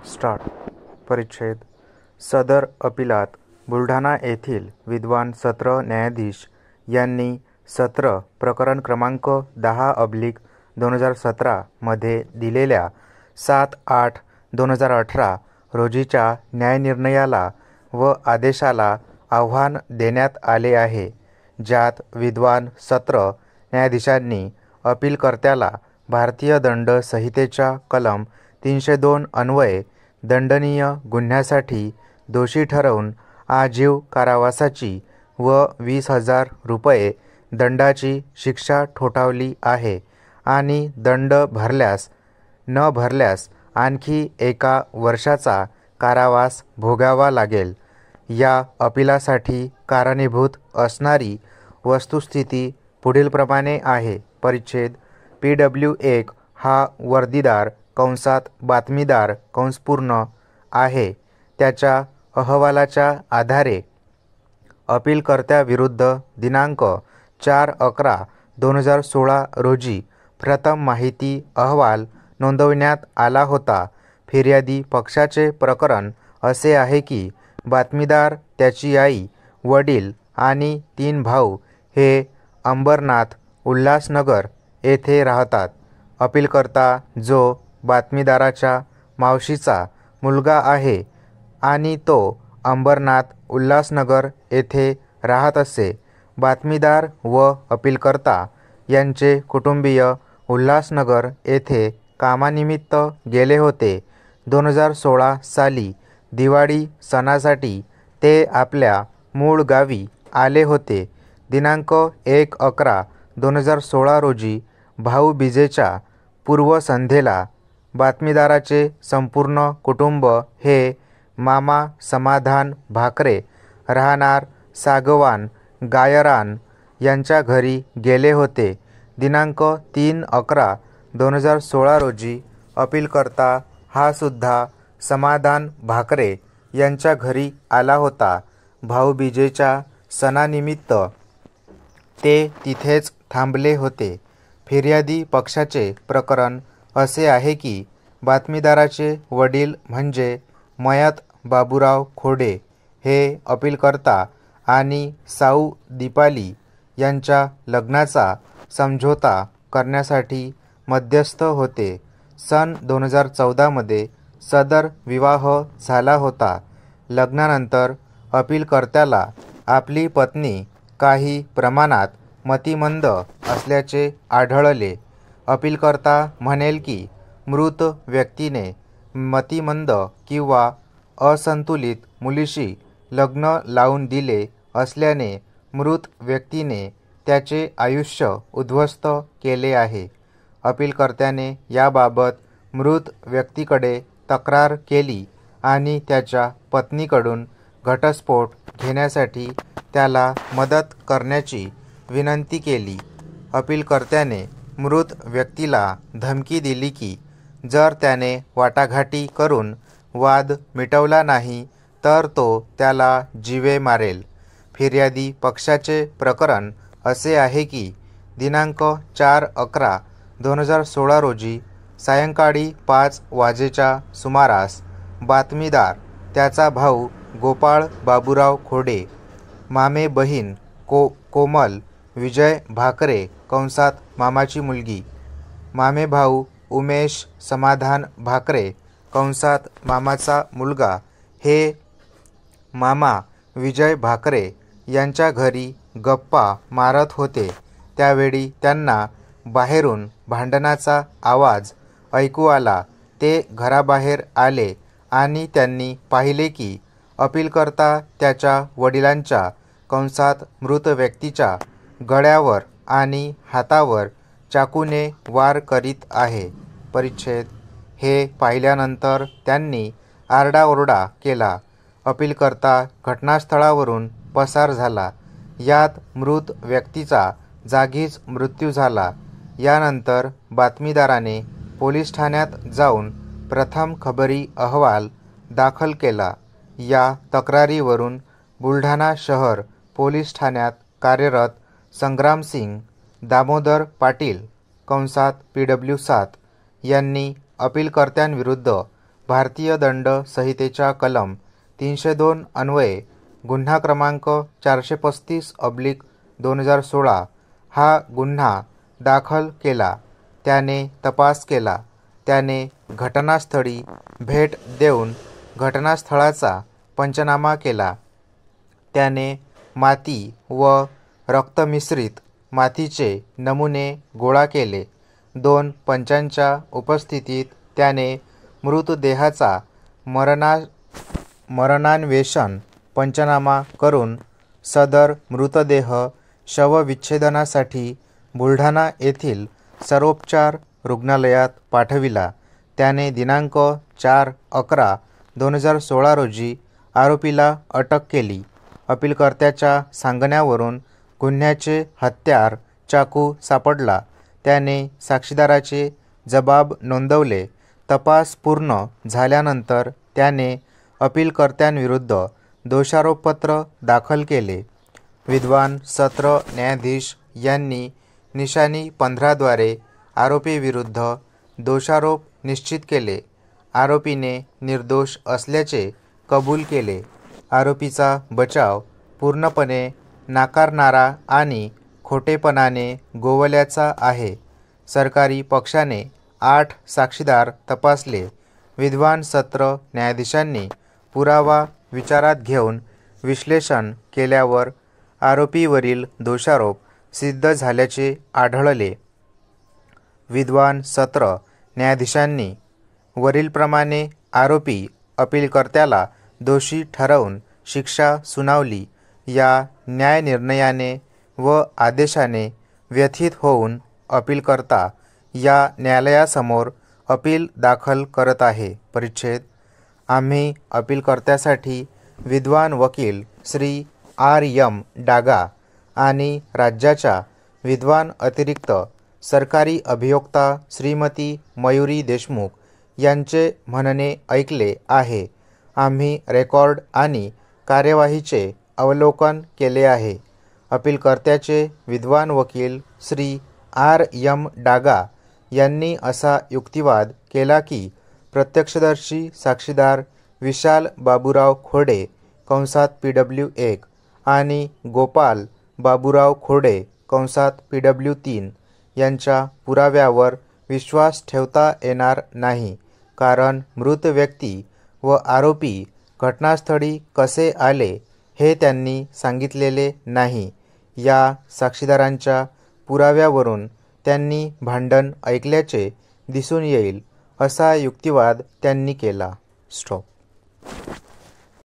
Start. परिच्छेद. सदर अपिलात बुलढाणा येथील विद्वान सत्र न्यायाधीश यांनी सत्र प्रकरण क्रमांक 10/2017 मध्ये दिलेल्या 7/8/2018 रोजीच्या न्यायनिर्णयाला व आदेशाला आव्हान देण्यात आले आहे, ज्यात विद्वान सत्र न्यायाधीशांनी अपीलकर्त्याला भारतीय दंड संहितेच्या कलम 302 अन्वये दंडनीय गुन्ह्यासाठी दोषी ठरवून आजीव कारावासाची व 20,000 रुपये दंडाची शिक्षा ठोठावली आहे आणि दंड न भरल्यास आणखी 1 वर्षाचा कारावास भोगावा लागेल. या अपिलासाठी कारणीभूत असणारी वस्तुस्थिती पुढीलप्रमाणे आहे. परिच्छेद. PW1 हा वर्दीदार (बातमीदार) आहे. त्याच्या अहवालाच्या आधारे अपीलकर्त्याविरुद्ध दिनांक 4/11/2016 रोजी प्रथम माहिती अहवाल नोंदविण्यात आला होता. फिर्यादी पक्षाचे प्रकरण असे आहे की बातमीदार, त्याची आई, वडील आणि 3 भाऊ हे अंबरनाथ, उल्हासनगर येथे राहतात. अपीलकर्ता, जो बातमीदाराच्या मावशीचा मुलगा आहे आणि तो अंबरनाथ, उल्हासनगर येथे राहत असे. बातमीदार व अपीलकर्ता यांचे कुटुंबीय उल्हासनगर येथे कामानिमित्त गेले होते. 2016 साली दिवाळी सणासाठी ते आपल्या मूळ गावी आले होते. दिनांक 1/11/2016 रोजी भाऊबीजेच्या पूर्वसंध्येला बातमीदाराचे संपूर्ण कुटुंब हे मामा समाधान भाकरे, राहणार सागवान, गायरान यांच्या घरी गेले होते. दिनांक 3/11/2016 रोजी अपीलकर्ता हा सुद्धा समाधान भाकरे यांच्या घरी आला होता. भाऊबीजेच्या सणानिमित्त ते तिथेच थांबले होते. फिर्यादी पक्षाचे प्रकरण असे आहे की बातमीदाराचे वडील म्हणजे मयत बाबूराव खोडे हे अपीलकर्ता आणि साऊ दीपाली यांच्या लग्नाचा समझोता करण्यासाठी मध्यस्थ होते. सन 2014 मध्ये सदर विवाह झाला होता. लग्नानंतर अपीलकर्त्याला आपली पत्नी काही प्रमाणात मतिमंद असल्याचे आढळले. अपीलकर्ता म्हणेल की मृत व्यक्तीने मतिमंद किंवा असंतुलित मुलीशी लग्न लावून दिले असल्याने मृत व्यक्तीने त्याचे आयुष्य उद्ध्वस्त केले आहे. अपीलकर्त्याने याबाबत मृत व्यक्तीकडे तक्रार केली आणि त्याच्या पत्नीकडून घटस्फोट घेण्यासाठी त्याला मदत करण्याची विनंती केली. अपीलकर्त्याने मृत व्यक्तीला धमकी दिली की जर त्याने वाटाघाटी करून वाद मिटवला नाही तर तो त्याला जीवे मारेल. फिर्यादी पक्षाचे प्रकरण असे आहे की दिनांक 4/11/2016 रोजी सायंकाळी 5 वाजेच्या सुमारास बातमीदार, त्याचा भाऊ गोपाळ बाबूराव खोडे, मामे बहीण कोमल विजय भाकरे (मामाची मुलगी), मामे भाऊ उमेश समाधान भाकरे (मामाचा मुलगा) हे मामा विजय भाकरे यांच्या घरी गप्पा मारत होते. त्यावेळी त्यांना बाहेरून भांडणाचा आवाज ऐकू आला. ते घराबाहेर आले आणि त्यांनी पाहिले की अपीलकर्ता त्याच्या वडिलांच्या (मृत व्यक्तीच्या) गळ्यावर आणि हातावर चाकूने वार करीत आहे. परिच्छेद. हे पाहिल्यानंतर त्यांनी आरडाओरडा केला. अपीलकर्ता घटनास्थळावरून पसार झाला. यात मृत व्यक्तीचा जागीच मृत्यू झाला. यानंतर बातमीदाराने पोलीस ठाण्यात जाऊन प्रथम खबरी अहवाल दाखल केला. या तक्रारीवरून बुलढाणा शहर पोलीस ठाण्यात कार्यरत संग्रामसिंग दामोदर पाटील (PW7) यांनी अपीलकर्त्यांविरुद्ध भारतीय दंड संहितेच्या कलम 302 अन्वये गुन्हा क्रमांक 435/2016 हा गुन्हा दाखल केला. त्याने तपास केला. त्याने घटनास्थळी भेट देऊन घटनास्थळाचा पंचनामा केला. त्याने माती व रक्तमिश्रित मातीचे नमुने गोळा केले. 2 पंचांच्या उपस्थितीत त्याने मृतदेहाचा मरणान्वेषण पंचनामा करून सदर मृतदेह शवविच्छेदनासाठी बुलढाणा येथील सर्वोपचार रुग्णालयात पाठविला. त्याने दिनांक 4/11/2016 रोजी आरोपीला अटक केली. अपीलकर्त्याच्या सांगण्यावरून गुन्ह्याचे हत्यार चाकू सापडला. त्याने साक्षीदाराचे जबाब नोंदवले. तपास पूर्ण झाल्यानंतर त्याने अपीलकर्त्यांविरुद्ध दोषारोपपत्र दाखल केले. विद्वान सत्र न्यायाधीश यांनी निशाणी 15 द्वारे आरोपीविरुद्ध दोषारोप निश्चित केले. आरोपीने निर्दोष असल्याचे कबूल केले. आरोपीचा बचाव पूर्णपणे नाकारणारा आणि खोटेपणाने गोवल्याचा आहे. सरकारी पक्षाने 8 साक्षीदार तपासले. विद्वान सत्र न्यायाधीशांनी पुरावा विचारात घेऊन विश्लेषण केल्यावर आरोपीवरील दोषारोप सिद्ध झाल्याचे आढळले. विद्वान सत्र न्यायाधीशांनी वरीलप्रमाणे आरोपी अपीलकर्त्याला दोषी ठरवून शिक्षा सुनावली. या न्यायनिर्णयाने व आदेशाने व्यथित होऊन अपीलकर्ता या न्यायालयासमोर अपील दाखल करत आहे. परिच्छेद आम्ही अपीलकर्त्यासाठी विद्वान वकील श्री R.M. डागा आणि राज्याच्या विद्वान अतिरिक्त सरकारी अभियोक्ता श्रीमती मयुरी देशमुख यांचे म्हणणे ऐकले आहे. आम्ही रेकॉर्ड आणि कार्यवाहीचे अवलोकन केले आहे. अपीलकर्त्याचे विद्वान वकील श्री R.M. डागा यांनी असा युक्तिवाद केला की प्रत्यक्षदर्शी साक्षीदार विशाल बाबूराव खोडे (PW1) आणि गोपाल बाबूराव खोडे (PW3) यांच्या पुराव्यावर विश्वास ठेवता येणार नाही, कारण मृत व्यक्ती व आरोपी घटनास्थळी कसे आले हे त्यांनी सांगितलेले नाही. या साक्षीदारांच्या पुराव्यावरून त्यांनी भांडण ऐकल्याचे दिसून येईल, असा युक्तिवाद त्यांनी केला. स्टॉप.